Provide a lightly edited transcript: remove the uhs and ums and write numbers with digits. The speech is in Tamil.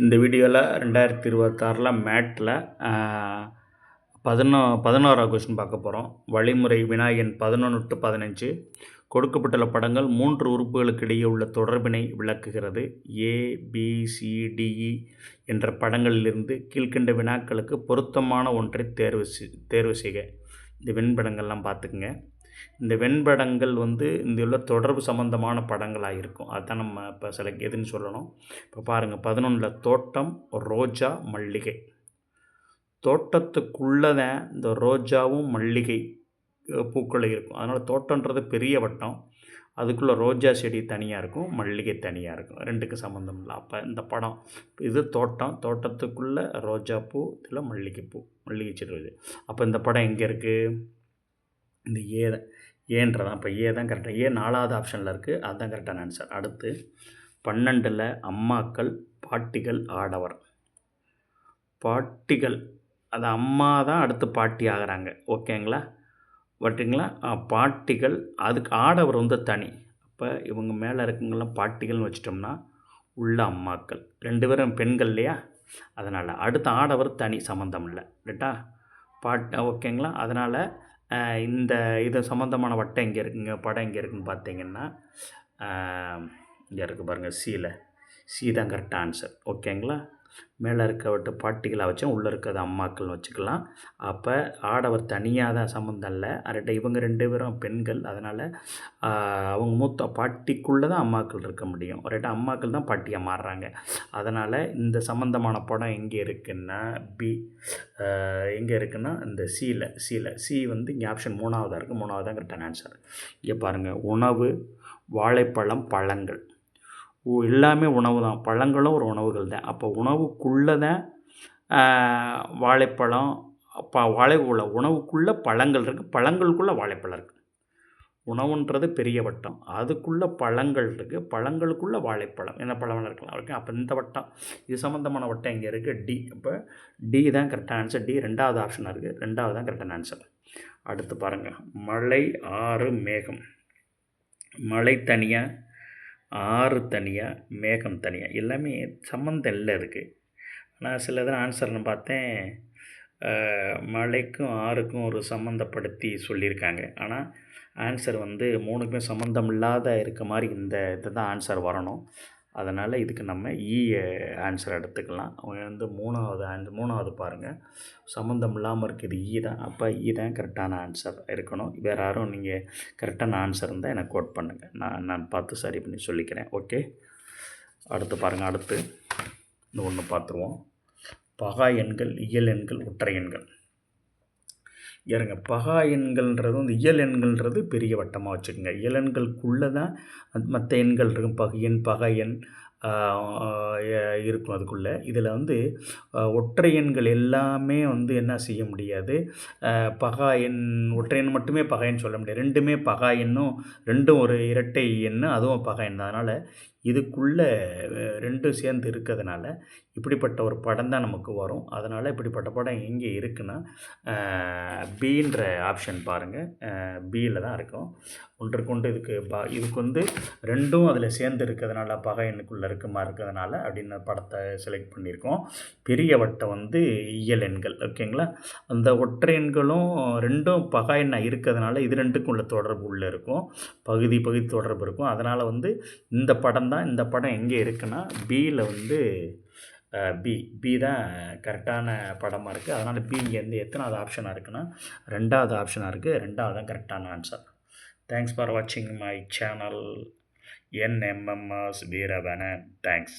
இந்த வீடியோவில் 2026 மேட்டில் 11ஆவது கொஸ்டின் பார்க்க போகிறோம். வழிமுறை வினா எண் 11 to 15 கொடுக்கப்பட்டுள்ள படங்கள் 3 உறுப்புகளுக்கு இடையே உள்ள தொடர்பினை விளக்குகிறது. ABCDE என்ற படங்களிலிருந்து கீழ்க்கண்ட வினாக்களுக்கு பொருத்தமான ஒன்றை தேர்வு செய்க. இந்த வெண்படங்கள்லாம் பார்த்துக்குங்க. இந்த வெண்படங்கள் இந்த உள்ள தொடர்பு சம்பந்தமான படங்களாக இருக்கும். அதுதான் நம்ம இப்போ எதுன்னு சொல்லணும். இப்போ பாருங்கள், 11 தோட்டம், ரோஜா, மல்லிகை. தோட்டத்துக்குள்ளே தான் இந்த ரோஜாவும் மல்லிகை பூக்கள் இருக்கும். அதனால் தோட்டன்றது பெரிய வட்டம், அதுக்குள்ளே ரோஜா செடி தனியாக இருக்கும், மல்லிகை தனியாக இருக்கும். ரெண்டுக்கு சம்மந்தம் இல்லை. அப்போ இந்த படம் இது தோட்டம், தோட்டத்துக்குள்ளே ரோஜா பூ, இதில் மல்லிகை செடி வருது. அப்போ இந்த படம் எங்கே இருக்குது? இந்த ஏன்றதான். இப்போ ஏ தான் கரெக்டாக. ஏ 4வது ஆப்ஷனில் இருக்குது. அதுதான் கரெக்டான ஆன்சர். அடுத்து 12 அம்மாக்கள், பாட்டிகள், ஆடவர். பாட்டிகள், அது அம்மா தான் அடுத்து பாட்டி ஆகிறாங்க. ஓகேங்களா? பட்டுங்களா? பாட்டிகள், அதுக்கு ஆடவர் தனி. அப்போ இவங்க மேலே இருக்குங்கெல்லாம் பாட்டிகள்னு வச்சிட்டோம்னா உள்ள அம்மாக்கள். 2 பேரும் பெண்கள் இல்லையா? அதனால் அடுத்த ஆடவர் தனி, சம்மந்தம் இல்லை. ரைட்டா? ஓகேங்களா? அதனால் இது சம்மந்தமான வட்டம் எங்கே இருக்குங்க, படம் எங்கே இருக்குதுன்னு பார்த்தீங்கன்னா இங்கே இருக்குது பாருங்கள், சி தான் கரெக்டாக ஆன்சர். ஓகேங்களா? மேலே இருக்க பாட்டிகளாக வச்சோம், உள்ளே இருக்கிறது அம்மாக்கள்னு வச்சுக்கலாம். அப்போ ஆடவர் தனியாக தான், சம்மந்தம் இல்லை. இவங்க 2 பேரும் பெண்கள். அதனால் அவங்க மூத்த பாட்டிக்குள்ளே தான் அம்மாக்கள் இருக்க முடியும். ரைட்டாக? அம்மாக்கள் தான் பாட்டியாக மாறுறாங்க. அதனால் இந்த சம்மந்தமான படம் எங்கே இருக்குன்னா எங்கே இருக்குன்னா இந்த சி இங்கே ஆப்ஷன் 3வதாக இருக்குது. 3வது தான் கரெக்டான ஆன்சர். இங்கே பாருங்கள், உணவு, வாழைப்பழம், பழங்கள். எல்லாமே உணவு தான், பழங்களும் ஒரு உணவுகள் தான். அப்போ உணவுக்குள்ளே தான் வாழைப்பழம், உணவுக்குள்ளே பழங்கள் இருக்குது, பழங்களுக்குள்ளே வாழைப்பழம் இருக்குது. உணவுன்றது பெரிய வட்டம், அதுக்குள்ளே பழங்கள் இருக்குது, பழங்களுக்குள்ளே வாழைப்பழம், என்ன பழம் இருக்கலாம். ஓகே? அப்போ இந்த வட்டம், இது சம்மந்தமான வட்டம் இங்கே இருக்குது, டி. அப்போ டி தான் கரெக்டான ஆன்சர். டி 2வது ஆப்ஷனாக இருக்குது. 2வது தான் கரெக்டான ஆன்சர். அடுத்து பாருங்கள், மலை, ஆறு, மேகம். மலை தனியாக, ஆறு தனியாக, மேகம் தனியாக. எல்லாமே சம்மந்தம் இல்லை இருக்குது. ஆனால் சில இதில் ஆன்சர்னு பார்த்தேன், மலைக்கும் ஆறுக்கும் ஒரு சம்மந்தப்படுத்தி சொல்லியிருக்காங்க. ஆனால் ஆன்சர் 3க்குமே சம்மந்தம் இல்லாத இருக்க மாதிரி இந்த தான் ஆன்சர் வரணும். அதனால் இதுக்கு நம்ம ஆன்சர் எடுத்துக்கலாம். அவங்க 3வது பாருங்கள், சம்மந்தம் இல்லாமல் இருக்குது, தான். அப்போ தான் கரெக்டான ஆன்சர் இருக்கணும். வேறு யாரும் நீங்கள் கரெக்டான ஆன்சர் இருந்தால் எனக்கு கோட் பண்ணுங்கள், நான் பார்த்து சரி பண்ணி சொல்லிக்கிறேன். ஓகே? அடுத்து பாருங்கள், அடுத்து இந்த ஒன்று பார்த்துருவோம். பகா எண்கள், இயல் எண்கள், ஒற்றை எண்கள். ஏறுங்க, பகா எண்கள்ன்றது இயல் எண்கள்ன்றது பெரிய வட்டமாக வச்சுக்கோங்க. இயல் எண்களுக்குள்ளே தான் மற்ற எண்கள் இருக்கும். பகையன், பகா எண் இருக்கும் அதுக்குள்ளே. இதில் ஒற்றை எண்கள் எல்லாமே என்ன செய்ய முடியாது, பகா எண், ஒற்றை எண் மட்டுமே பகா எண் சொல்ல முடியாது. 2மே பகா எண்ணும், 2ம் ஒரு இரட்டை எண்ணு, அதுவும் பகா எண் தான். அதனால் இதுக்குள்ளே 2 சேர்ந்து இருக்கிறதுனால இப்படிப்பட்ட ஒரு படம் தான் நமக்கு வரும். அதனால் இப்படிப்பட்ட படம் எங்கே இருக்குன்னா பின்ற ஆப்ஷன் பாருங்கள், பியில் தான் இருக்கும். ஒன்றுக்கொண்டு இதுக்கு இதுக்கு 2ம் அதில் சேர்ந்து இருக்கிறதுனால பகை எண்ணுக்குள்ளே இருக்க மாதிரி இருக்கிறதுனால அப்படின்னு படத்தை செலக்ட் பண்ணியிருக்கோம். பெரிய வட்டம் இயல் எண்கள். ஓகேங்களா? அந்த ஒற்றை எண்களும் 2ம் பகா எண்ணாக இருக்கிறதுனால இது 2க்கும் உள்ள தொடர்பு உள்ளே இருக்கும், பகுதி தொடர்பு இருக்கும். அதனால் இந்த படம் தான், இந்த படம் எங்கே இருக்குன்னா பியில் பி தான் கரெக்டான படமாக இருக்குது. அதனால் பி இங்கே எத்தனாவது ஆப்ஷனாக இருக்குன்னா 2வது ஆப்ஷனாக இருக்குது. 2வது தான் கரெக்டான ஆன்சர். தேங்க்ஸ் ஃபார் வாட்சிங் மை சேனல் NMMS வீரவன. தேங்க்ஸ்.